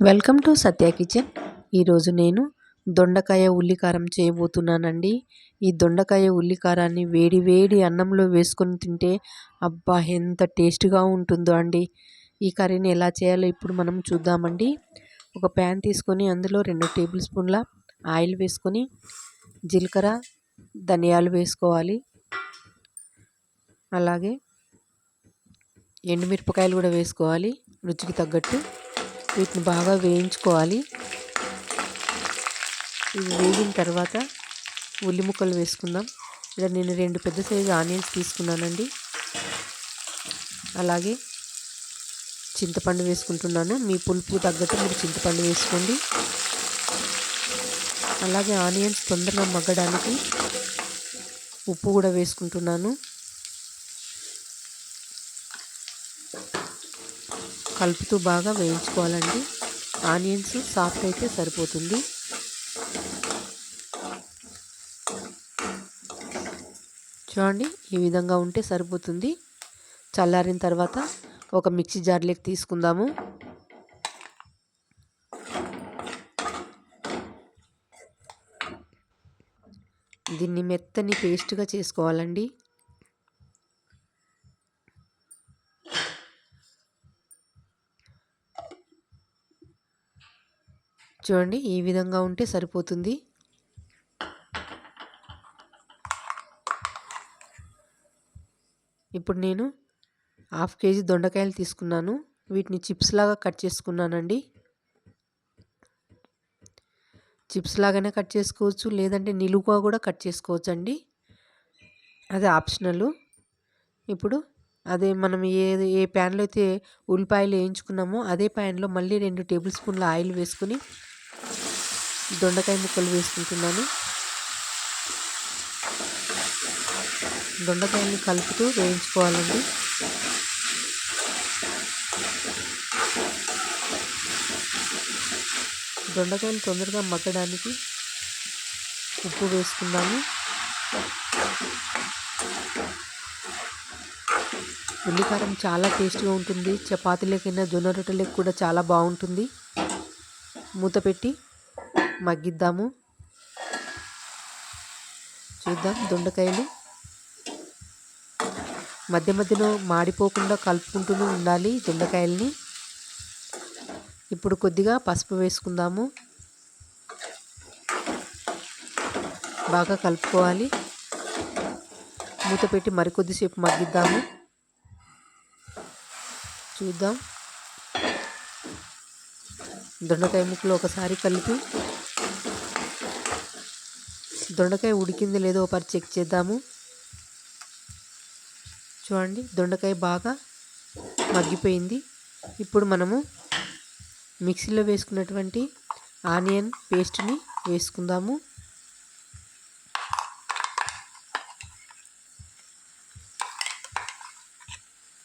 Welcome to Satya kitchen. ఈరోజు నేను దొండకాయ ఉల్లికారం చేయబోతున్నానండి. ఈ దొండకాయ ఉల్లికారాన్ని వేడి వేడి అన్నంలో వేసుకొని తింటే అబ్బా ఎంత టేస్ట్గా ఉంటుందో అండి. ఈ కర్రీని ఎలా చేయాలో ఇప్పుడు మనం చూద్దామండి. ఒక ప్యాన్ తీసుకొని అందులో 2 టేబుల్ స్పూన్ల ఆయిల్ వేసుకొని జీలకర్ర ధనియాలు వేసుకోవాలి. అలాగే ఎండుమిరపకాయలు కూడా వేసుకోవాలి రుచికి తగ్గట్టు. వీటిని బాగా వేయించుకోవాలి. ఇవి వేగిన తర్వాత ఉల్లి ముక్కలు వేసుకుందాం. ఇలా నేను 2 పెద్ద సైజు ఆనియన్స్ తీసుకున్నానండి. అలాగే చింతపండు వేసుకుంటున్నాను. మీ పులుపు తగ్గట్టు మీరు చింతపండు వేసుకోండి. అలాగే ఆనియన్స్ తొందరగా మగ్గడానికి ఉప్పు కూడా వేసుకుంటున్నాను. కలుపుతూ బాగా వేయించుకోవాలండి. ఆనియన్స్ సాఫ్ట్ అయితే సరిపోతుంది. చూడండి, ఈ విధంగా ఉంటే సరిపోతుంది. చల్లారిన తర్వాత ఒక మిక్సీ జార్లోకి తీసుకుందాము. దీన్ని మెత్తని పేస్ట్గా చేసుకోవాలండి. చూడండి, ఈ విధంగా ఉంటే సరిపోతుంది. ఇప్పుడు నేను 1/2 కేజీ దొండకాయలు తీసుకున్నాను. వీటిని చిప్స్ లాగా కట్ చేసుకున్నానండి. చిప్స్ లాగానే కట్ చేసుకోవచ్చు, లేదంటే నిలువుగా కూడా కట్ చేసుకోవచ్చు అండి. అది ఆప్షనల్. ఇప్పుడు అదే మనం ఏ ప్యాన్లో అయితే ఉల్లిపాయలు వేయించుకున్నామో అదే ప్యాన్లో మళ్ళీ 2 టేబుల్ స్పూన్ల ఆయిల్ వేసుకొని దొండకాయ ముక్కలు వేసుకుంటున్నాను. దొండకాయని కలుపుతూ వేయించుకోవాలండి. దొండకాయలు తొందరగా మగ్గడానికి ఉప్పు వేసుకుందాము. ఉల్లికారం చాలా టేస్ట్గా ఉంటుంది. చపాతీలకైనా జొన్న రొట్టెలకు కూడా చాలా బాగుంటుంది. మూత పెట్టి మగ్గిద్దాము. చూద్దాం, దొండకాయలు మధ్య మధ్యలో మాడిపోకుండా కలుపుకుంటూనే ఉండాలి దొండకాయల్ని. ఇప్పుడు కొద్దిగా పసుపు వేసుకుందాము. బాగా కలుపుకోవాలి. మూత పెట్టి మరికొద్దిసేపు మగ్గిద్దాము. చూద్దాం, దొండకాయ ముక్కలు ఒకసారి కలిపి దొండకాయ ఉడికింది లేదో ఒకసారి చెక్ చేద్దాము. చూడండి, దొండకాయ బాగా మగ్గిపోయింది. ఇప్పుడు మనము మిక్సీలో వేసుకున్నటువంటి ఆనియన్ పేస్ట్ని వేసుకుందాము.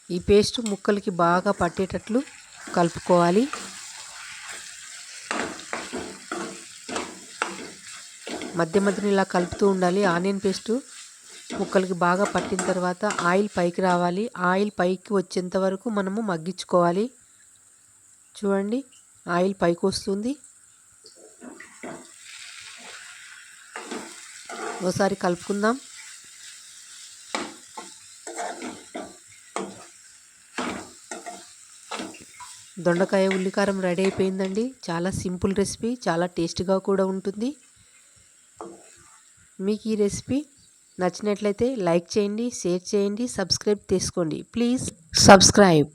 ఈ పేస్ట్ ముక్కలకి బాగా పట్టేటట్లు కలుపుకోవాలి. మధ్య మధ్యలో ఇలా కలుపుతూ ఉండాలి. ఆనియన్ పేస్టు ముక్కలకి బాగా పట్టిన తర్వాత ఆయిల్ పైకి రావాలి. ఆయిల్ పైకి వచ్చేంత వరకు మనము మగ్గించుకోవాలి. చూడండి, ఆయిల్ పైకి వస్తుంది. ఒకసారి కలుపుకుందాం. దొండకాయ ఉల్లికారం రెడీ అయిపోయిందండి. చాలా సింపుల్ రెసిపీ, చాలా టేస్ట్గా కూడా ఉంటుంది. మీకు ఈ రెసిపీ నచ్చినట్లయితే లైక్ చేయండి, షేర్ చేయండి, సబ్స్క్రైబ్ చేసుకోండి. Please subscribe.